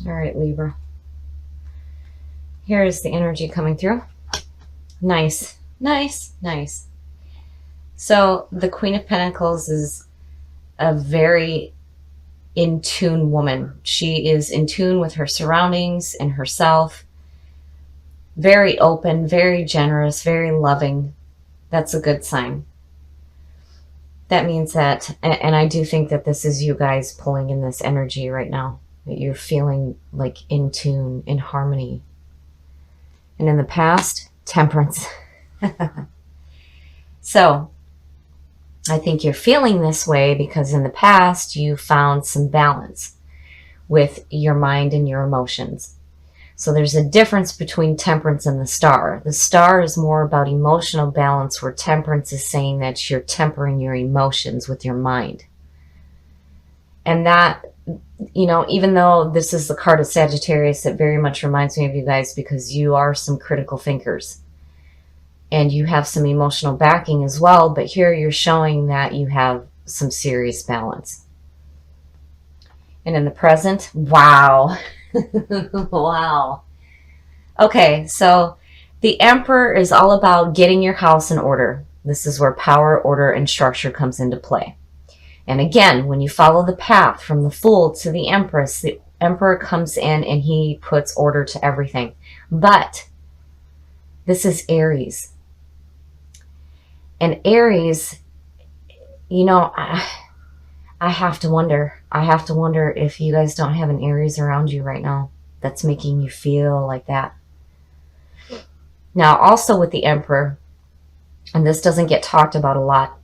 All right, Libra. Here is the energy coming through. Nice, nice, nice. So the Queen of Pentacles is a very in tune woman. She is in tune with her surroundings and herself. Very open, very generous, very loving. That's a good sign. That means that, and I do think that this is you guys pulling in this energy right now, that you're feeling like in tune, in harmony. And in the past, temperance. So I think you're feeling this way because in the past you found some balance with your mind and your emotions. So there's a difference between temperance and the star. The star is more about emotional balance, where temperance is saying that you're tempering your emotions with your mind. And that, you know, even though this is the card of Sagittarius, it very much reminds me of you guys because you are some critical thinkers. And you have some emotional backing as well, but here you're showing that you have some serious balance. And in the present, wow. Wow. Okay, so the Emperor is all about getting your house in order. This is where power, order, and structure comes into play. And again, when you follow the path from the Fool to the Empress, the Emperor comes in and he puts order to everything. But this is Aries. And Aries, you know, I have to wonder. I have to wonder if you guys don't have an Aries around you right now that's making you feel like that. Now, also with the Emperor, and this doesn't get talked about a lot,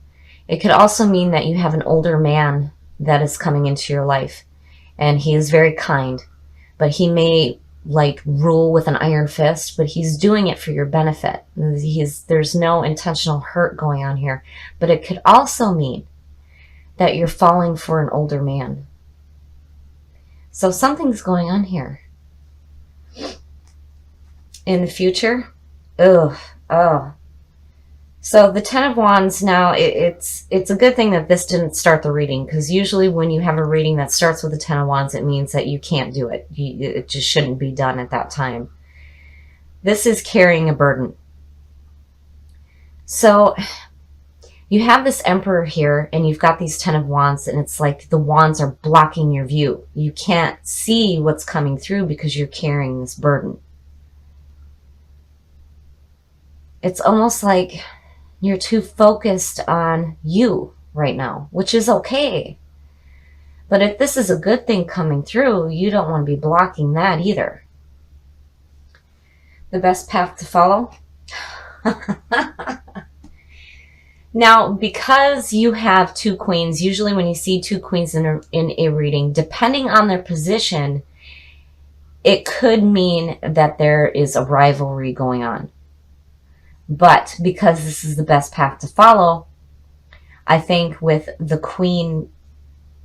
it could also mean that you have an older man that is coming into your life. And he is very kind, but he may like rule with an iron fist, but he's doing it for your benefit. There's no intentional hurt going on here. But it could also mean that you're falling for an older man. So something's going on here. In the future, oh. So the Ten of Wands now, it's a good thing that this didn't start the reading, because usually when you have a reading that starts with the Ten of Wands, it means that you can't do it. It just shouldn't be done at that time. This is carrying a burden. So you have this Emperor here, and you've got these Ten of Wands, and it's like the wands are blocking your view. You can't see what's coming through because you're carrying this burden. It's almost like you're too focused on you right now, which is okay. But if this is a good thing coming through, you don't want to be blocking that either. The best path to follow? Now, because you have two queens, usually when you see two queens in a reading, depending on their position, it could mean that there is a rivalry going on. But because this is the best path to follow, I think with the Queen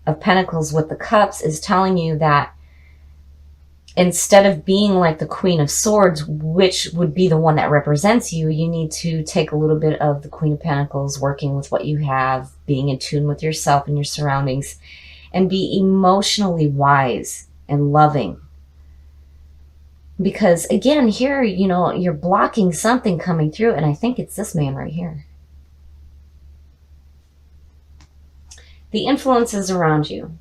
of Pentacles with the Cups is telling you that instead of being like the Queen of Swords, which would be the one that represents you, you need to take a little bit of the Queen of Pentacles, working with what you have, being in tune with yourself and your surroundings, and be emotionally wise and loving. Because again, here, you know, you're blocking something coming through, and I think it's this man right here. The influences around you.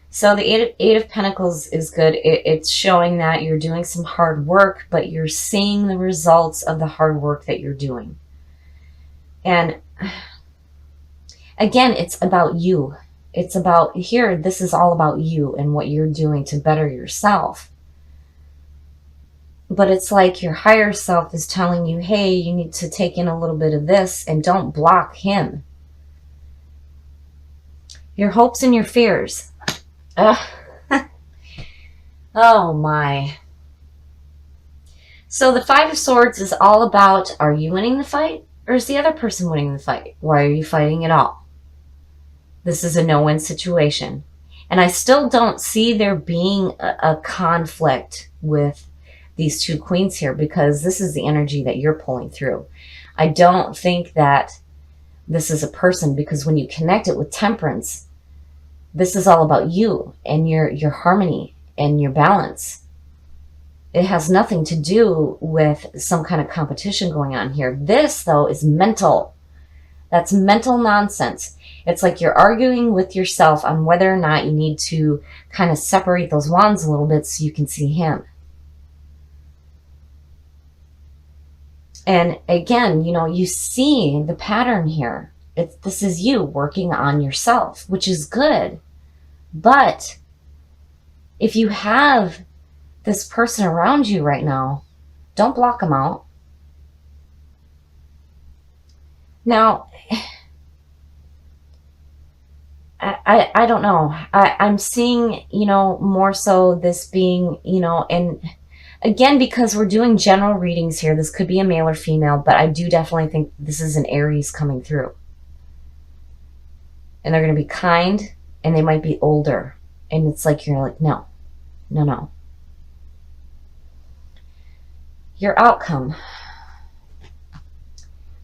So the Eight of Pentacles is good. It's showing that you're doing some hard work, but you're seeing the results of the hard work that you're doing. And again, it's about you. It's about here, this is all about you and what you're doing to better yourself. But it's like your higher self is telling you, hey, you need to take in a little bit of this and don't block him. Your hopes and your fears. Oh my. So the Five of Swords is all about, are you winning the fight or is the other person winning the fight? Why are you fighting at all? This is a no-win situation. And I still don't see there being a conflict with these two queens here, because this is the energy that you're pulling through. I don't think that this is a person, because when you connect it with Temperance, this is all about you and your harmony and your balance. It has nothing to do with some kind of competition going on here. This, though, is mental. That's mental nonsense. It's like you're arguing with yourself on whether or not you need to kind of separate those wands a little bit so you can see him. And again, you know, you see the pattern here. This is you working on yourself, which is good. But if you have this person around you right now, don't block them out. Now, I don't know. I'm seeing, you know, more so this being, you know, and again, because we're doing general readings here, this could be a male or female, but I do definitely think this is an Aries coming through. And they're going to be kind, and they might be older. And it's like, you're like, no, no, no. Your outcome.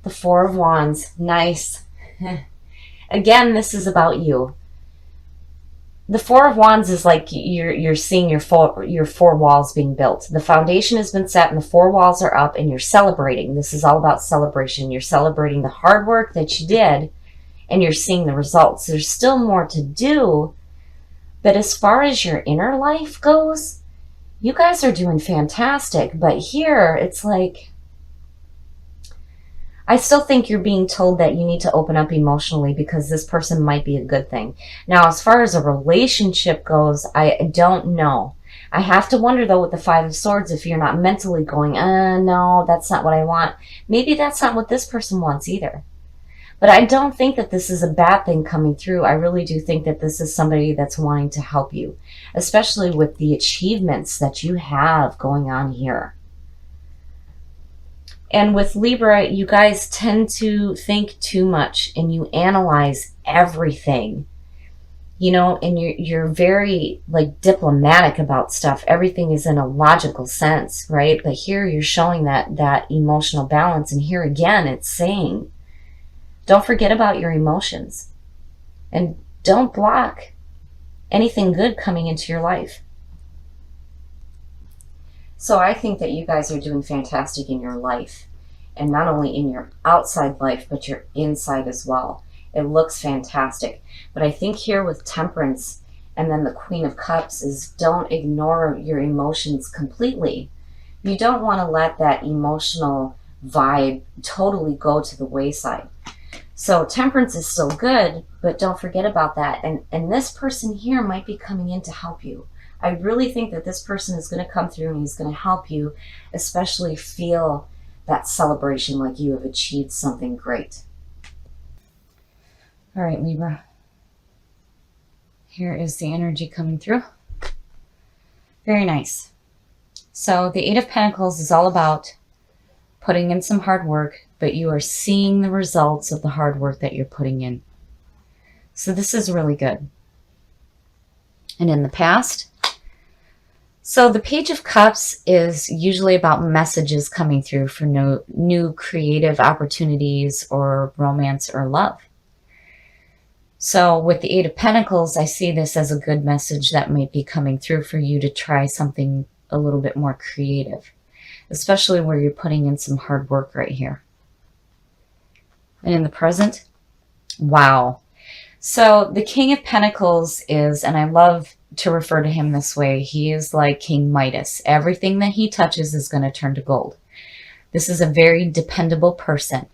The Four of Wands. Nice. Again, this is about you. The Four of Wands is like you're seeing your four walls being built. The foundation has been set and the four walls are up, and you're celebrating. This is all about celebration. You're celebrating the hard work that you did, and you're seeing the results. There's still more to do, but as far as your inner life goes, you guys are doing fantastic. But here, it's like, I still think you're being told that you need to open up emotionally because this person might be a good thing. Now, as far as a relationship goes, I don't know. I have to wonder, though, with the Five of Swords, if you're not mentally going, no, that's not what I want. Maybe that's not what this person wants either. But I don't think that this is a bad thing coming through. I really do think that this is somebody that's wanting to help you, especially with the achievements that you have going on here. And with Libra, you guys tend to think too much and you analyze everything, you know, and you're very like diplomatic about stuff. Everything is in a logical sense, right? But here you're showing that emotional balance. And here again, it's saying, don't forget about your emotions and don't block anything good coming into your life. So I think that you guys are doing fantastic in your life, and not only in your outside life, but your inside as well. It looks fantastic. But I think here with Temperance and then the Queen of Cups is, don't ignore your emotions completely. You don't want to let that emotional vibe totally go to the wayside. So Temperance is still good, but don't forget about that. And this person here might be coming in to help you. I really think that this person is going to come through and he's going to help you, especially feel that celebration like you have achieved something great. All right, Libra. Here is the energy coming through. Very nice. So the Eight of Pentacles is all about putting in some hard work, but you are seeing the results of the hard work that you're putting in. So this is really good. And in the past, so the Page of Cups is usually about messages coming through for new creative opportunities or romance or love. So with the Eight of Pentacles, I see this as a good message that might be coming through for you to try something a little bit more creative, especially where you're putting in some hard work right here. And in the present, wow. So the King of Pentacles is, and I love to refer to him this way, he is like King Midas. Everything that he touches is going to turn to gold. This is a very dependable person.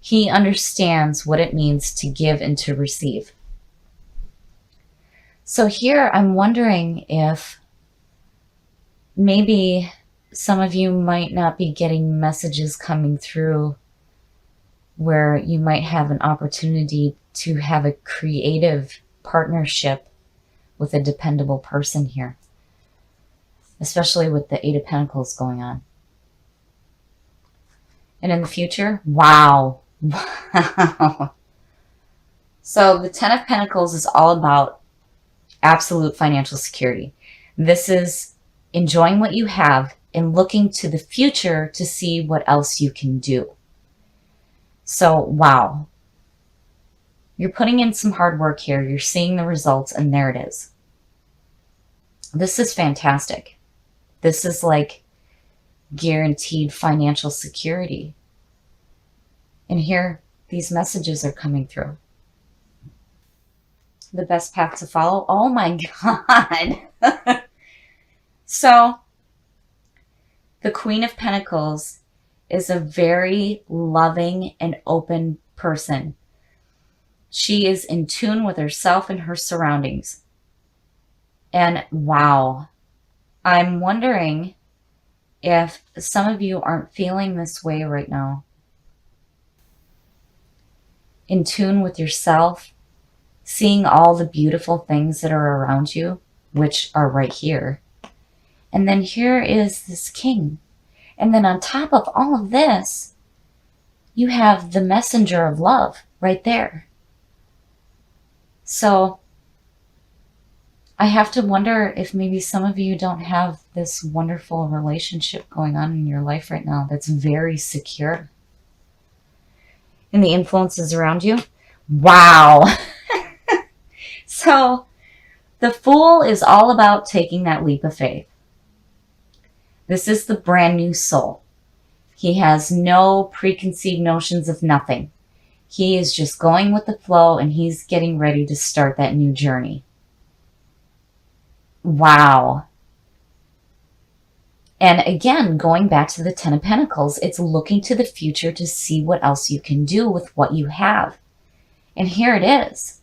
He understands what it means to give and to receive. So here I'm wondering if maybe some of you might not be getting messages coming through where you might have an opportunity to have a creative partnership with a dependable person here, especially with the Eight of Pentacles going on. And in the future, wow. Wow. So the Ten of Pentacles is all about absolute financial security. This is enjoying what you have and looking to the future to see what else you can do. So, wow. You're putting in some hard work here. You're seeing the results, and there it is. This is fantastic. This is like guaranteed financial security. And here, these messages are coming through. The best path to follow. Oh my God. So, the Queen of Pentacles is a very loving and open person. She is in tune with herself and her surroundings. And wow, I'm wondering if some of you aren't feeling this way right now. In tune with yourself, seeing all the beautiful things that are around you, which are right here. And then here is this king. And then on top of all of this, you have the messenger of love right there. So I have to wonder if maybe some of you don't have this wonderful relationship going on in your life right now that's very secure. And the influences around you. Wow. So the Fool is all about taking that leap of faith. This is the brand new soul. He has no preconceived notions of nothing. He is just going with the flow, and he's getting ready to start that new journey. Wow. And again, going back to the Ten of Pentacles, it's looking to the future to see what else you can do with what you have. And here it is.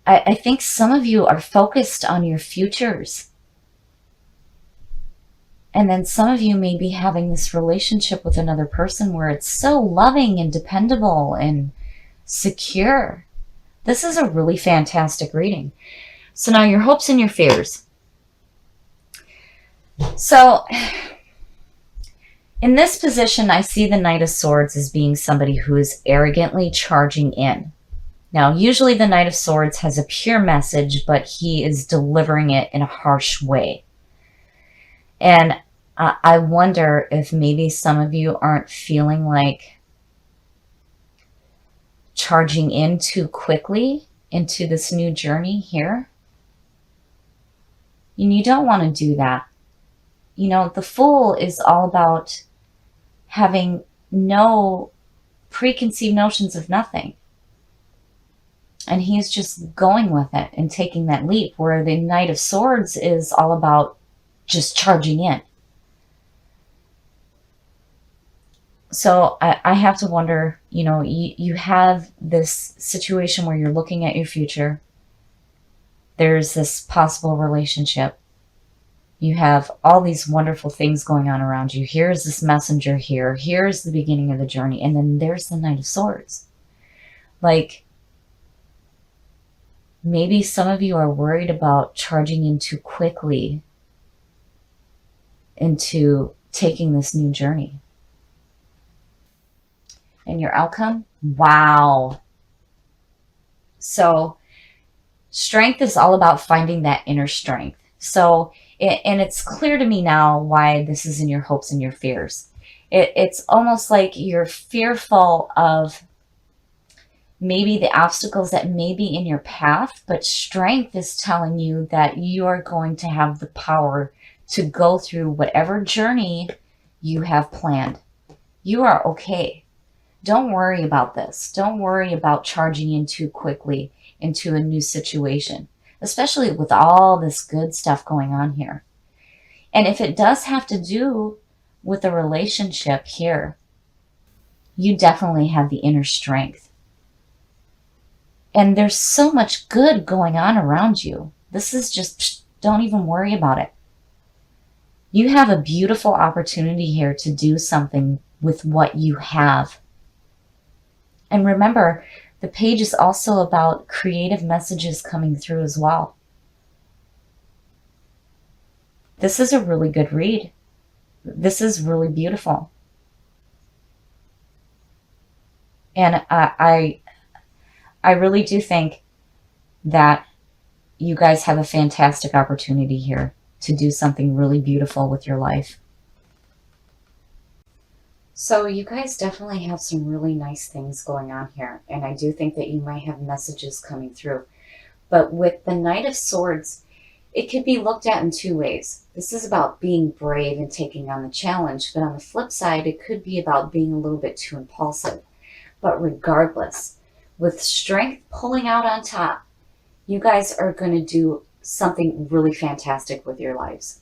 I think some of you are focused on your futures. And then some of you may be having this relationship with another person where it's so loving and dependable and secure. This is a really fantastic reading. So now your hopes and your fears. So in this position, I see the Knight of Swords as being somebody who is arrogantly charging in. Now, usually the Knight of Swords has a pure message, but he is delivering it in a harsh way. And I wonder if maybe some of you aren't feeling like charging in too quickly into this new journey here. And you don't want to do that. You know, the Fool is all about having no preconceived notions of nothing. And he's just going with it and taking that leap, where the Knight of Swords is all about just charging in. So I have to wonder, you know, you have this situation where you're looking at your future. There's this possible relationship. You have all these wonderful things going on around you. Here's this messenger here. Here's the beginning of the journey. And then there's the Knight of Swords. Like, maybe some of you are worried about charging in too quickly into taking this new journey. And your outcome? Wow. So strength is all about finding that inner strength. So, and it's clear to me now why this is in your hopes and your fears. It's almost like you're fearful of maybe the obstacles that may be in your path, but strength is telling you that you are going to have the power to go through whatever journey you have planned. You are okay. Don't worry about this. Don't worry about charging in too quickly into a new situation, especially with all this good stuff going on here. And if it does have to do with a relationship here, you definitely have the inner strength. And there's so much good going on around you. This is just, don't even worry about it. You have a beautiful opportunity here to do something with what you have. And remember, the page is also about creative messages coming through as well. This is a really good read. This is really beautiful. And I really do think that you guys have a fantastic opportunity here to do something really beautiful with your life. So you guys definitely have some really nice things going on here. And I do think that you might have messages coming through. But with the Knight of Swords, It could be looked at in two ways. This is about being brave and taking on the challenge, but on the flip side, it could be about being a little bit too impulsive. But regardless, with strength pulling out on top, you guys are going to do something really fantastic with your lives.